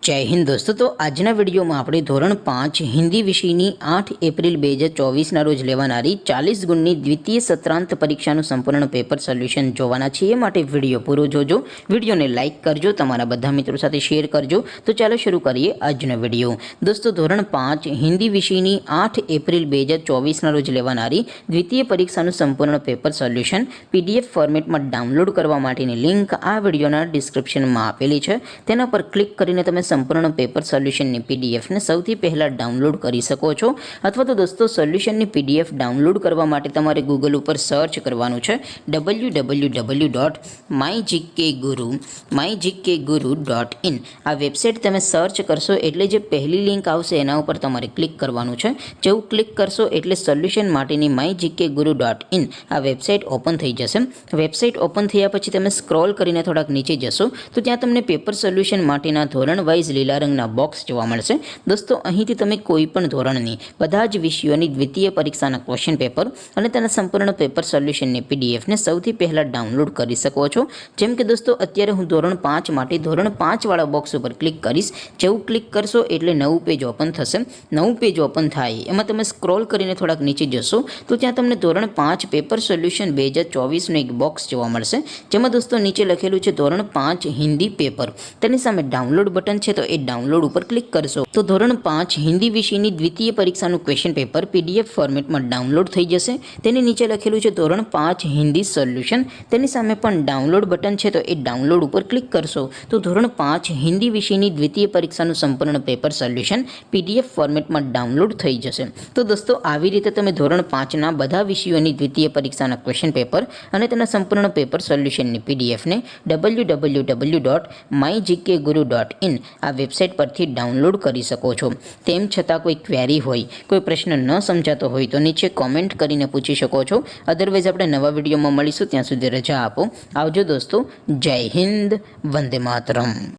जय हिंद दोस्तों। तो आजना विडियो में આપણે ધોરણ 5 હિન્દી વિષયની 8 એપ્રિલ 2024 ના રોજ લેવાનારી 40 ગુણની દ્વિતીય સત્રાંત પરીક્ષાનું સંપૂર્ણ પેપર સોલ્યુશન જોવાના છીએ। માટે વિડિયો પૂરો જોજો, વિડિયોને લાઈક કરજો, તમારા બધા મિત્રો સાથે શેર કરજો। તો ચાલો શરૂ કરીએ આજનો વિડિયો। દોસ્તો ધોરણ 5 હિન્દી વિષયની 8 એપ્રિલ 2024 ના રોજ લેવાનારી દ્વિતીય પરીક્ષાનું સંપૂર્ણ પેપર સોલ્યુશન પીડીએફ ફોર્મેટમાં ડાઉનલોડ કરવા માટેની લિંક આ વિડિયોના ડિસ્ક્રિપ્શનમાં આપેલી છે। તેના પર ક્લિક કરીને તમે संपूर्ण पेपर सोल्यूशन पीडीएफ ने सौथी पहला डाउनलॉड कर सको छो। अथवा तो दोस्तों सोल्यूशन पीडीएफ डाउनलॉड करवा माटे तमारे गूगल पर सर्च करवानुं छे www.mygkguru.in। आ वेबसाइट तमे सर्च करशो एटले जे पहली लिंक आवशे एना उपर तमारे क्लिक करवानुं छे। जेवुं क्लिक करशो एटले सोल्यूशन माटेनी mygkguru.in आ वेबसाइट ओपन थई जशे। वेबसाइट ओपन थया पछी तमे स्क्रॉल करीने थोड़ाक नीचे जशो तो त्यां तमने पेपर सोल्यूशन माटेना धोरण वाइज લીલા રંગના બોક્સ જોવા મળશે। દોસ્તો અહીંથી તમે કોઈ પણ ધોરણની બધા જ વિષયોની દ્વિતીય પરીક્ષાના ક્વેશ્ચન પેપર અને તેના સંપૂર્ણ પેપર સોલ્યુશનની પીડીએફ ને સૌથી પહેલા ડાઉનલોડ કરી શકો છો। જેમ કે દોસ્તો અત્યારે હું ધોરણ 5 માટે ધોરણ 5 વાળા બોક્સ ઉપર ક્લિક કરીશ। જેવું ક્લિક કરશો એટલે નવું પેજ ઓપન થશે। નવું પેજ ઓપન થાય એમાં તમે સ્ક્રોલ કરીને થોડાક નીચે જશો તો ત્યાં તમને ધોરણ 5 પેપર સોલ્યુશન 2024 નું એક બોક્સ જોવા મળશે। જેમાં દોસ્તો નીચે લખેલું છે ધોરણ 5 હિન્દી પેપર। તેની સામે ડાઉનલોડ બટન છે तो ए डाउनलॉड पर क्लिक करशो तो धोरण 5 हिंदी विषयनी द्वितीय परीक्षाનું क्वेश्चन पेपर पीडीएफ फॉर्मेट में डाउनलॉड थई जशे। तेनी नीचे लखेलुं छे धोरण 5 हिंदी सोल्यूशन। तेनी सामे पण डाउनलॉड बटन छे तो ए डाउनलॉड पर क्लिक करशो तो धोरण 5 हिंदी विषयनी द्वितीय परीक्षाનું संपूर्ण पेपर सोल्यूशन पीडीएफ फॉर्मेट में डाउनलॉड थई जशे। तो दोस्तों આવી રીતે તમે ધોરણ 5 ના બધા વિષયોની દ્વિતીય પરીક્ષાના ક્વેશ્ચન પેપર અને તેના સંપૂર્ણ પેપર સોલ્યુશનની પીડીએફ ને www.mygkguru.in आ वेबसाइट परथी डाउनलॉड करी सको छो। तेम छतां कोई क्वेरी होय, कोई प्रश्न न समजातो होय तो नीचे कॉमेंट करीने पूछी शको छो। अदरवाइज आपणे नवा विडियोमां मळीशुं, त्यां सुधी रजा आपो। आवजो दोस्तों। जय हिंद, वंदे मातरम।